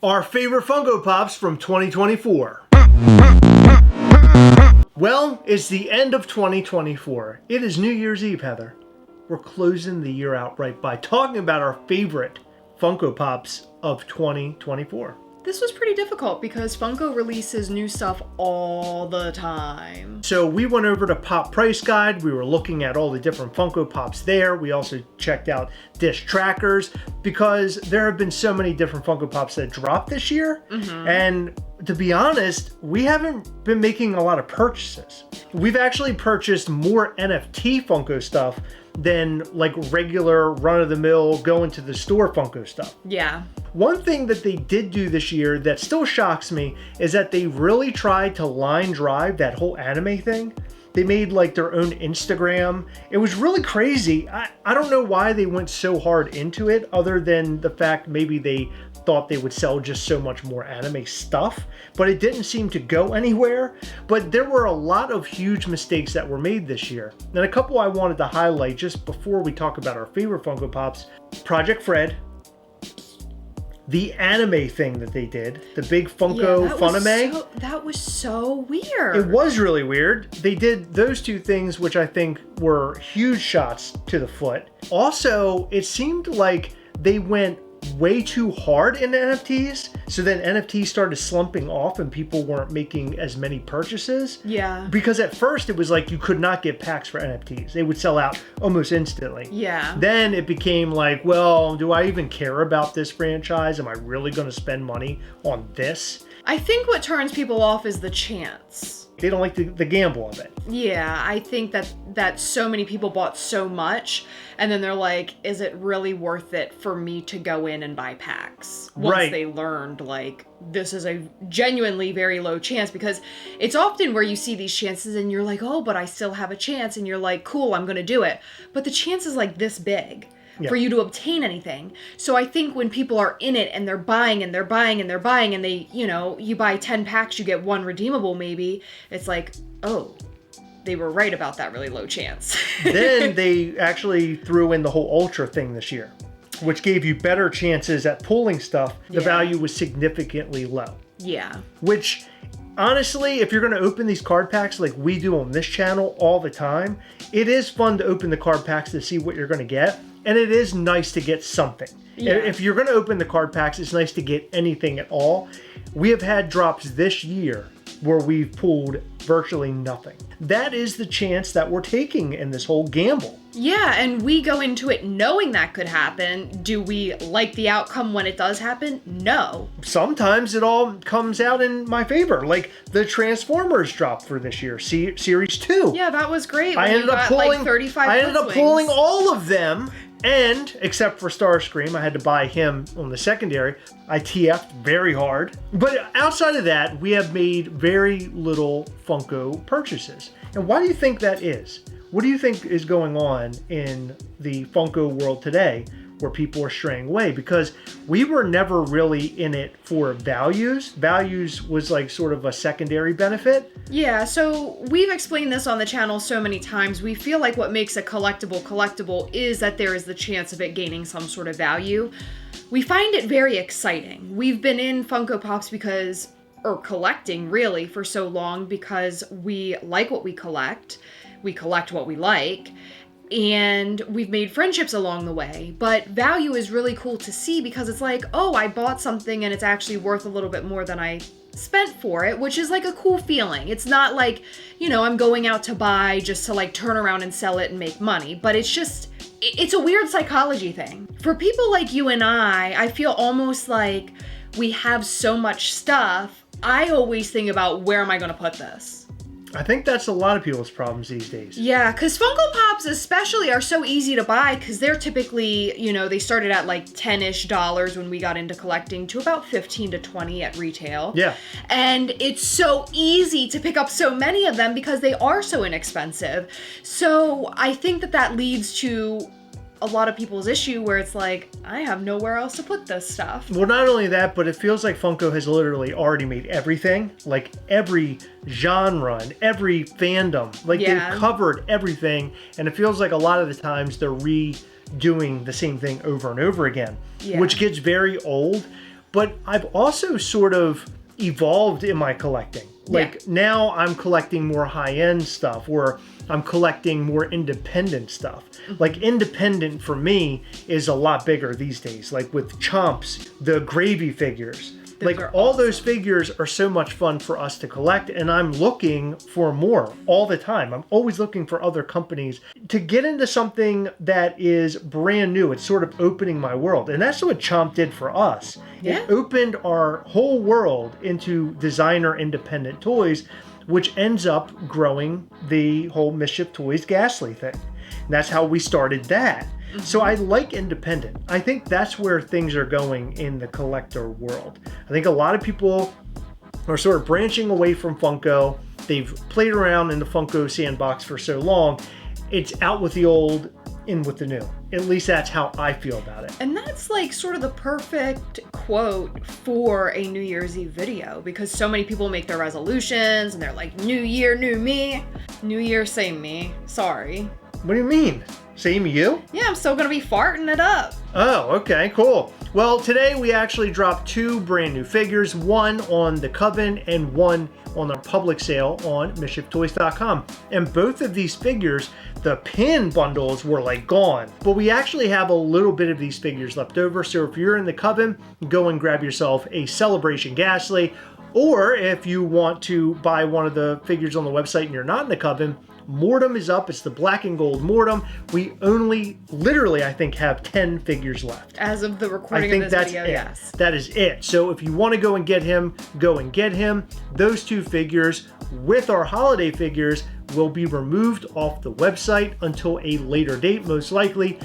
Our favorite Funko Pops from 2024. Well, it's the end of 2024. It is New Year's Eve, Heather. We're closing the year out right by talking about our favorite Funko Pops of 2024. This was pretty difficult because Funko releases new stuff all the time. So we went over to Pop Price Guide. We were looking at all the different Funko Pops there. We also checked out Dish Trackers because there have been so many different Funko Pops that dropped this year. And to be honest, we haven't been making a lot of purchases. We've actually purchased more NFT Funko stuff than like regular run-of-the-mill going to the store Funko stuff. Yeah. One thing that they did do this year that still shocks me is that they really tried to line drive that whole anime thing. They made like their own Instagram. It was really crazy. I don't know why they went so hard into it other than the fact maybe they thought they would sell just so much more anime stuff, but it didn't seem to go anywhere. But there were a lot of huge mistakes that were made this year. And a couple I wanted to highlight just before we talk about our favorite Funko Pops. Project Fred. The anime thing that they did, the big Funko Funime. That was so weird. It was really weird. They did those two things, which I think were huge shots to the foot. Also, it seemed like they went way too hard in NFTs. So then NFTs started slumping off and people weren't making as many purchases. Yeah. Because at first it was like you could not get packs for NFTs. They would sell out almost instantly. Yeah. Then it became like, well, do I even care about this franchise? Am I really going to spend money on this? I think what turns people off is the chance. They don't like the gamble of it. Yeah, I think that so many people bought so much, and then they're like, is it really worth it for me to go in and buy packs? Once they learned, like, this is a genuinely very low chance, because it's often where you see these chances and you're like, oh, but I still have a chance, and you're like, cool, I'm gonna do it. But the chance is like this big. Yeah. For you to obtain anything. So I think when people are in it and they're buying and they're buying and they're buying and they, you buy 10 packs, you get one redeemable maybe, it's like, oh, they were right about that really low chance. Then they actually threw in the whole Ultra thing this year, which gave you better chances at pulling stuff. The value was significantly low. Yeah. Which, honestly, if you're going to open these card packs like we do on this channel all the time, it is fun to open the card packs to see what you're going to get. And it is nice to get something. Yeah. If you're going to open the card packs, it's nice to get anything at all. We have had drops this year where we've pulled virtually nothing. That is the chance that we're taking in this whole gamble. Yeah, and we go into it knowing that could happen. Do we like the outcome when it does happen? No. Sometimes it all comes out in my favor. Like the Transformers drop for this year, Series 2. Yeah, that was great. I ended up pulling, like 35 I ended up pulling all of them. And, except for Starscream, I had to buy him on the secondary. I TF'd very hard. But outside of that, we have made very little Funko purchases. And why do you think that is? What do you think is going on in the Funko world today where people are straying away? Because we were never really in it for values. Values was like sort of a secondary benefit. Yeah, so we've explained this on the channel so many times. We feel like what makes a collectible is that there is the chance of it gaining some sort of value. We find it very exciting. We've been in Funko Pops collecting really for so long because we like what we collect. We collect what we like. And we've made friendships along the way. But value is really cool to see because it's like, oh, I bought something and it's actually worth a little bit more than I spent for it, which is like a cool feeling. It's not like, I'm going out to buy just to like turn around and sell it and make money. But it's a weird psychology thing. For people like you and I feel almost like we have so much stuff. I always think about, where am I going to put this? I think that's a lot of people's problems these days. Yeah, because Funko Pops especially are so easy to buy because they're typically, they started at like $10-ish when we got into collecting to about 15 to 20 at retail. Yeah. And it's so easy to pick up so many of them because they are so inexpensive. So I think that leads to a lot of people's issue where it's like, I have nowhere else to put this stuff. Well, not only that, but it feels like Funko has literally already made everything, like every genre and every fandom, like they've covered everything. And it feels like a lot of the times they're redoing the same thing over and over again, which gets very old. But I've also sort of evolved in my collecting. Like now I'm collecting more high-end stuff, or I'm collecting more independent stuff. Like independent for me is a lot bigger these days. Like with Chomps, the Gravy figures. Like all those figures are so much fun for us to collect, and I'm looking for more all the time. I'm always looking for other companies to get into something that is brand new. It's sort of opening my world, and that's what Chomp did for us. Yeah. It opened our whole world into designer independent toys, which ends up growing the whole Mischief Toys Ghastly thing. And that's how we started that. So I like independent. I think that's where things are going in the collector world. I think a lot of people are sort of branching away from Funko. They've played around in the Funko sandbox for so long. It's out with the old, in with the new. At least that's how I feel about it. And that's like sort of the perfect quote for a New Year's Eve video, because so many people make their resolutions and they're like, new year, new me. New year, same me. Sorry. What do you mean? Same you? Yeah, I'm still gonna be farting it up. Oh, okay, cool. Well, today we actually dropped 2 brand new figures, one on the Coven and one on our public sale on MischiefToys.com. And both of these figures, the pin bundles were like gone. But we actually have a little bit of these figures left over. So if you're in the Coven, go and grab yourself a Celebration Ghastly. Or if you want to buy one of the figures on the website and you're not in the Coven, Mortem is up. It's the black and gold Mortem. We only, literally, I think, have 10 figures left. As of the recording of this video, yes. That is it. So if you want to go and get him, go and get him. Those 2 figures with our holiday figures will be removed off the website until a later date, most likely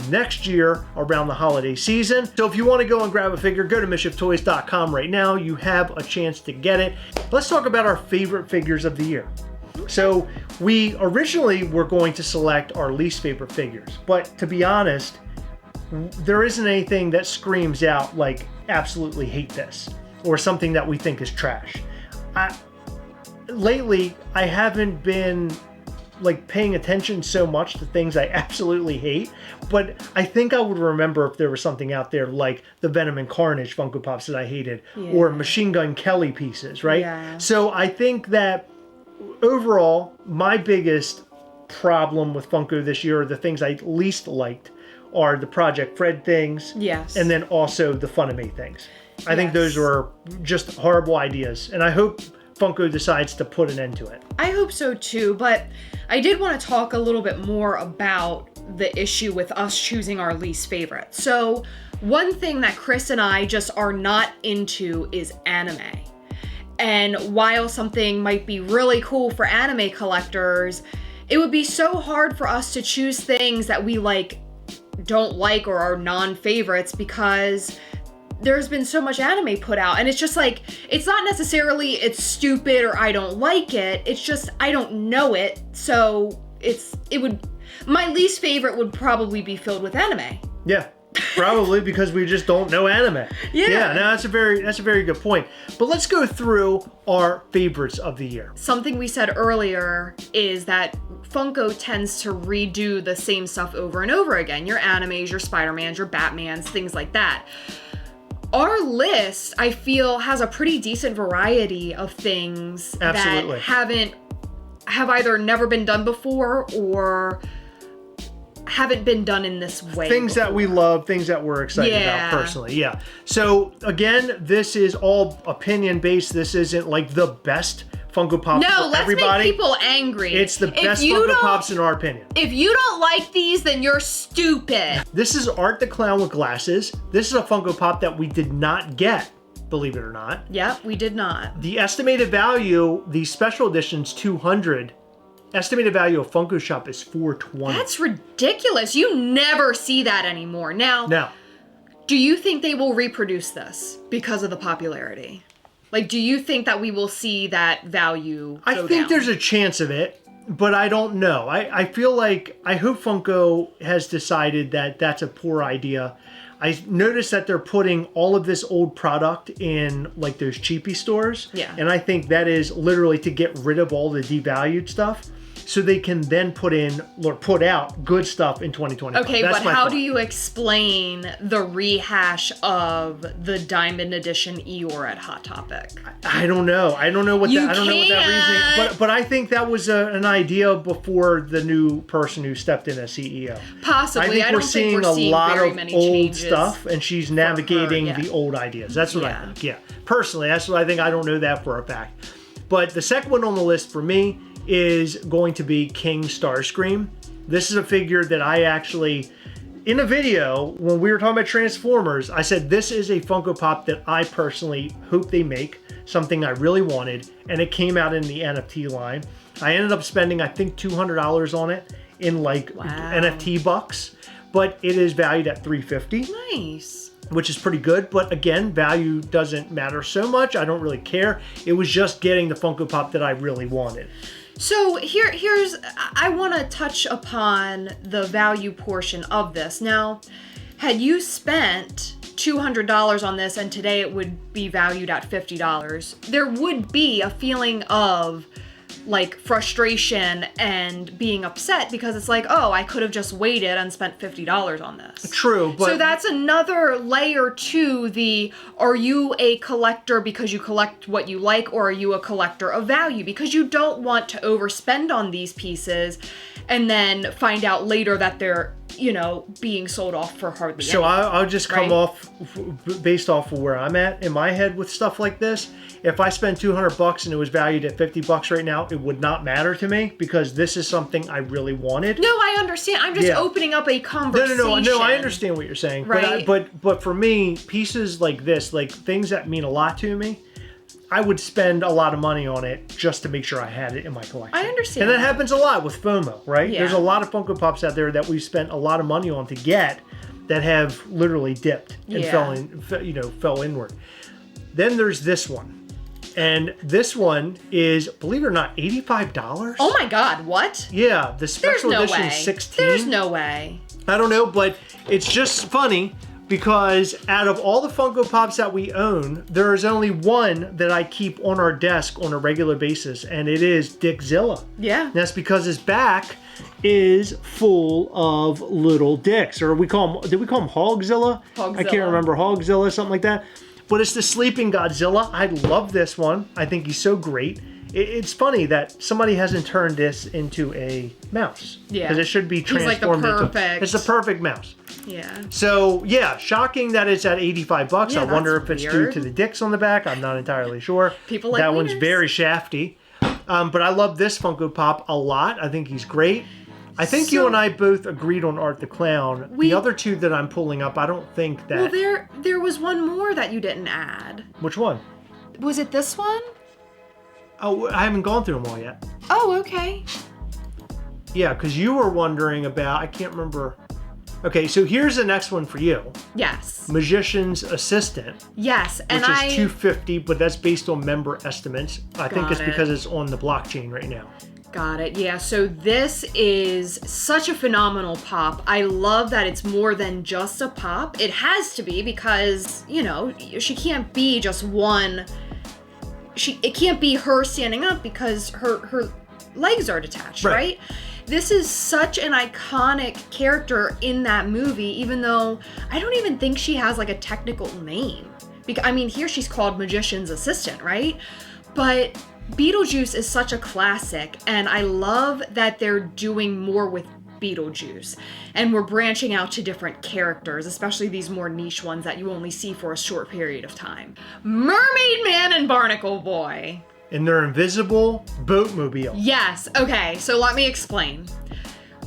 next year around the holiday season. So if you want to go and grab a figure, go to MischiefToys.com right now. You have a chance to get it. Let's talk about our favorite figures of the year. So we originally were going to select our least favorite figures, but to be honest, there isn't anything that screams out like absolutely hate this or something that we think is trash. Lately, I haven't been like paying attention so much to things I absolutely hate, but I think I would remember if there was something out there like the Venom and Carnage Funko Pops that I hated, or Machine Gun Kelly pieces, right? Yeah. So I think that overall, my biggest problem with Funko this year, or the things I least liked, are the Project Fred things. Yes. And then also the Fun-A-Me things. I think those were just horrible ideas, and I hope Funko decides to put an end to it. I hope so too, but I did want to talk a little bit more about the issue with us choosing our least favorite. So one thing that Chris and I just are not into is anime. And while something might be really cool for anime collectors, it would be so hard for us to choose things that we don't like or are non-favorites, because there's been so much anime put out, and it's just like, it's not necessarily it's stupid or I don't like it, it's just I don't know it. So my least favorite would probably be filled with anime. Yeah. Probably because we just don't know anime. Yeah, no, that's a very good point. But let's go through our favorites of the year. Something we said earlier is that Funko tends to redo the same stuff over and over again. Your animes, your Spider-Mans, your Batmans, things like that. Our list, I feel, has a pretty decent variety of things that have either never been done before or haven't been done in this way. Things before. That we love, things that we're excited about personally. Yeah. So again, this is all opinion based. This isn't like the best Funko Pops for everybody. Let's make people angry. It's the best Funko Pops in our opinion. If you don't like these, then you're stupid. This is Art the Clown with glasses. This is a Funko Pop that we did not get, believe it or not. Yep, we did not. The estimated value, the special edition's $200. Estimated value of Funko Shop is $420. That's ridiculous. You never see that anymore. Now, do you think they will reproduce this because of the popularity? Like, do you think that we will see that value go I think there's a chance of it, but I don't know. I feel like, I hope Funko has decided that that's a poor idea. I noticed that they're putting all of this old product in like those cheapy stores. Yeah. And I think that is literally to get rid of all the devalued stuff. so they can then put out good stuff in 2025. Okay, That's but my how thought. do you explain the rehash of the Diamond Edition Eeyore at Hot Topic? I don't know. I don't know what that reasoning. But I think that was an idea before the new person who stepped in as CEO. Possibly. I think we're seeing a lot very of many old changes stuff, and she's navigating yeah. the old ideas. That's what I think. Yeah, personally, that's what I think. I don't know that for a fact. But the second one on the list for me is going to be King Starscream. This is a figure that I actually, in a video, when we were talking about Transformers, I said this is a Funko Pop that I personally hope they make, something I really wanted, and it came out in the NFT line. I ended up spending, I think, $200 on it in like NFT bucks, but it is valued at $350. Nice. Which is pretty good, but again, value doesn't matter so much. I don't really care. It was just getting the Funko Pop that I really wanted. So here's, I want to touch upon the value portion of this. Now, had you spent $200 on this and today it would be valued at $50, there would be a feeling of like frustration and being upset because it's like, oh, I could have just waited and spent $50 on this. True, but... So that's another layer to the, are you a collector because you collect what you like, or are you a collector of value? Because you don't want to overspend on these pieces and then find out later that they're, you know, being sold off for hardly anything. So I'll just come off based off of where I'm at in my head with stuff like this. If I spend $200 and it was valued at $50 right now, it would not matter to me because this is something I really wanted. No, I understand. I'm just opening up a conversation. No, I understand what you're saying. Right. But for me, pieces like this, like things that mean a lot to me, I would spend a lot of money on it just to make sure I had it in my collection. I understand. And that happens a lot with FOMO, right? Yeah. There's a lot of Funko Pops out there that we've spent a lot of money on to get that have literally dipped and fell inward. Then there's this one. And this one is, believe it or not, $85. Oh my God, what? Yeah, the special edition is $16. There's no way. I don't know, but it's just funny because out of all the Funko Pops that we own, there is only one that I keep on our desk on a regular basis, and it is Dickzilla. Yeah. And that's because his back is full of little dicks, or did we call him Hogzilla? Hogzilla. I can't remember, Hogzilla, something like that. But it's the Sleeping Godzilla. I love this one. I think he's so great. It's funny that somebody hasn't turned this into a mouse. Yeah. Because it should be transformed it's a perfect mouse. Yeah. So, yeah, shocking that it's at $85. Yeah, I wonder if that's it's weird. due to the dicks on the back. I'm not entirely sure. People like that one's wieners. very shafty. But I love this Funko Pop a lot. I think he's great. I think you and I both agreed on Art the Clown. The other two that I'm pulling up, I don't think that... Well, there was one more that you didn't add. Which one? Was it this one? Oh, I haven't gone through them all yet. Oh, okay. Yeah, because you were wondering about... I can't remember... Okay, so here's the next one for you. Yes. Magician's Assistant. Yes, and which is $250, but that's based on member estimates. I think it's because it's on the blockchain right now. Got it. Yeah, so this is such a phenomenal pop. I love that it's more than just a pop. It has to be because, you know, she can't be just one. It can't be her standing up because her legs are detached, right? This is such an iconic character in that movie, even though I don't even think she has like a technical name. I mean, here she's called Magician's Assistant, right? But Beetlejuice is such a classic, and I love that they're doing more with Beetlejuice. And we're branching out to different characters, especially these more niche ones that you only see for a short period of time. Mermaid Man and Barnacle Boy. And their invisible boatmobile. Yes, okay, so let me explain.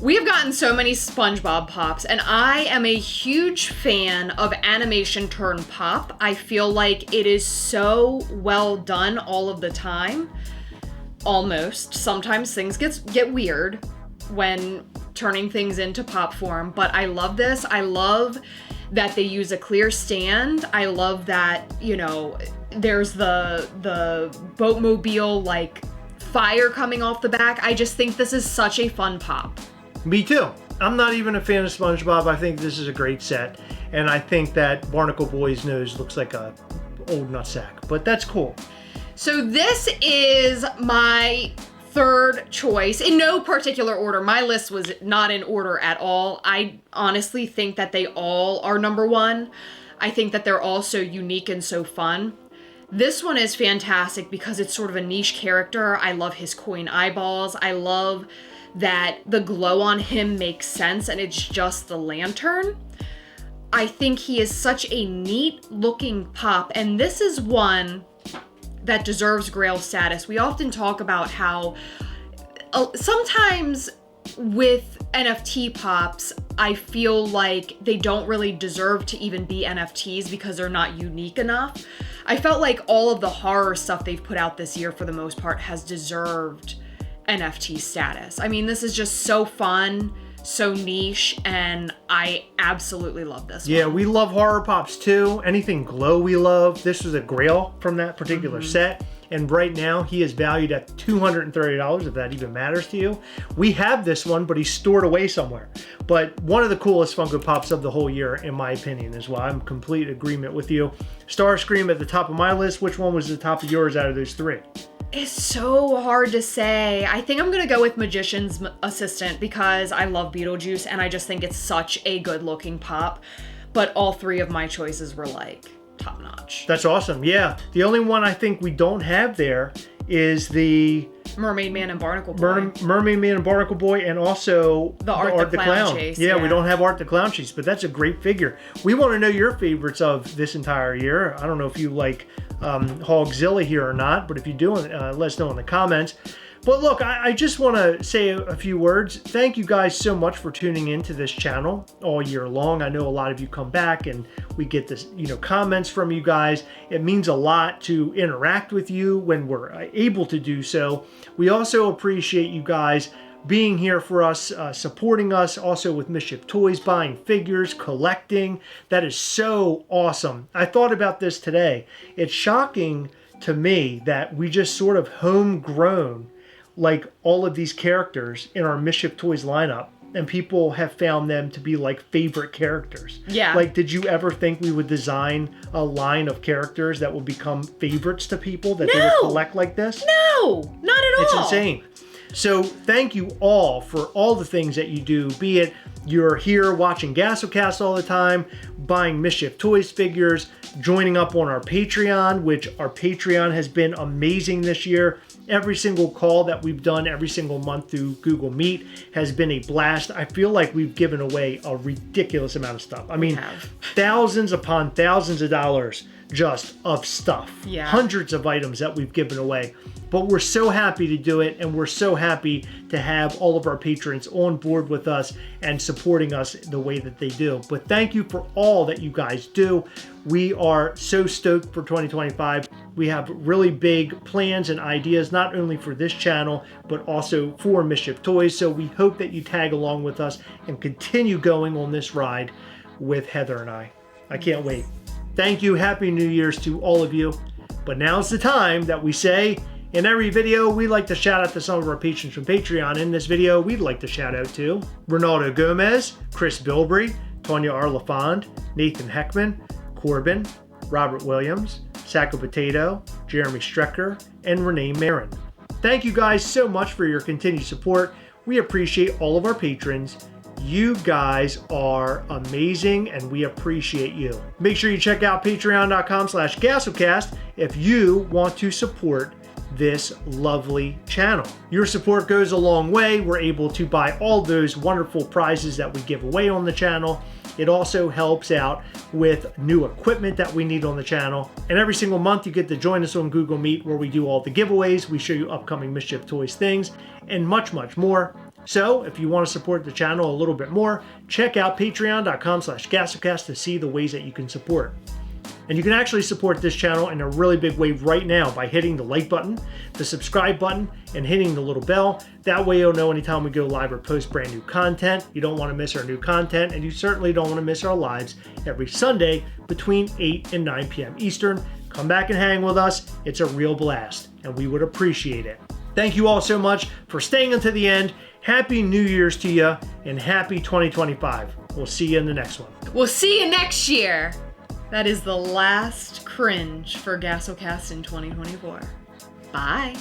We have gotten so many SpongeBob pops, and I am a huge fan of animation turn pop. I feel like it is so well done all of the time. Almost. Sometimes things get weird when turning things into pop form, but I love this. I love that they use a clear stand. I love that, you know, there's the boatmobile, like, fire coming off the back. I just think this is such a fun pop. Me too. I'm not even a fan of SpongeBob. I think this is a great set. And I think that Barnacle Boy's nose looks like a old nutsack. But that's cool. So this is my third choice, in no particular order. My list was not in order at all. I honestly think that they all are number one. I think that they're all so unique and so fun. This one is fantastic because it's sort of a niche character. I love his coin eyeballs. I love that the glow on him makes sense and it's just the lantern. I think he is such a neat looking pop, and this is one that deserves Grail status. We often talk about how sometimes with NFT pops, I feel like they don't really deserve to even be NFTs because they're not unique enough. I felt like all of the horror stuff they've put out this year, for the most part, has deserved NFT status. I mean, this is just so fun, so niche, and I absolutely love this one. Yeah, we love horror pops too. Anything glow we love. This was a Grail from that particular set. And right now he is valued at $230, if that even matters to you. We have this one, but he's stored away somewhere. But one of the coolest Funko Pops of the whole year, in my opinion, as well. I'm in complete agreement with you. Starscream at the top of my list. Which one was the top of yours out of those three? It's so hard to say. I think I'm gonna go with Magician's Assistant because I love Beetlejuice and I just think it's such a good looking pop. But all three of my choices were like top notch. That's awesome. Yeah. The only one I think we don't have there is the Mermaid Man and Barnacle Boy. Mermaid Man and Barnacle Boy, and also the Art the Clown Chase. Yeah, we don't have Art the Clown Chase, but that's a great figure. We want to know your favorites of this entire year. I don't know if you like Hogzilla here or not, but if you do, let us know in the comments. But look, I just want to say a few words. Thank you guys so much for tuning into this channel all year long. I know a lot of you come back and we get this, comments from you guys. It means a lot to interact with you when we're able to do so. We also appreciate you guys being here for us, supporting us, also with Mischief Toys, buying figures, collecting. That is so awesome. I thought about this today. It's shocking to me that we just sort of homegrown like all of these characters in our Mischief Toys lineup, and people have found them to be like favorite characters. Yeah. Like, did you ever think we would design a line of characters that will become favorites to people that they would collect like this? No, not at all. It's insane. So thank you all for all the things that you do, be it you're here watching Gastlecast all the time, buying Mischief Toys figures, joining up on our Patreon, which our Patreon has been amazing this year. Every single call that we've done every single month through Google Meet has been a blast. I feel like we've given away a ridiculous amount of stuff. I mean, thousands upon thousands of dollars just of stuff. Yeah. Hundreds of items that we've given away. But we're so happy to do it, and we're so happy to have all of our patrons on board with us and supporting us the way that they do. But thank you for all that you guys do. We are so stoked for 2025. We have really big plans and ideas, not only for this channel, but also for Mischief Toys. So we hope that you tag along with us and continue going on this ride with Heather and I. I can't wait. Thank you. Happy New Year's to all of you. But now's the time that we say, in every video, we like to shout out to some of our patrons from Patreon. In this video, we'd like to shout out to Ronaldo Gomez, Chris Bilbrey, Tonya R. LaFond, Nathan Heckman, Corbin, Robert Williams, Sacco Potato, Jeremy Strecker, and Renee Marin. Thank you guys so much for your continued support. We appreciate all of our patrons. You guys are amazing, and we appreciate you. Make sure you check out patreon.com/Gastlecast if you want to support this lovely channel. Your support goes a long way. We're able to buy all those wonderful prizes that we give away on the channel. It also helps out with new equipment that we need on the channel. And every single month you get to join us on Google Meet, where we do all the giveaways. We show you upcoming Mischief Toys things and much, much more. So if you want to support the channel a little bit more, check out patreon.com/Gastlecast to see the ways that you can support. And you can actually support this channel in a really big way right now by hitting the like button, the subscribe button, and hitting the little bell. That way you'll know anytime we go live or post brand new content. You don't want to miss our new content, and you certainly don't want to miss our lives every Sunday between 8 and 9 p.m. Eastern. Come back and hang with us. It's a real blast, and we would appreciate it. Thank you all so much for staying until the end. Happy New Year's to you, and happy 2025. We'll see you in the next one. We'll see you next year. That is the last cringe for Gastlecast in 2024. Bye.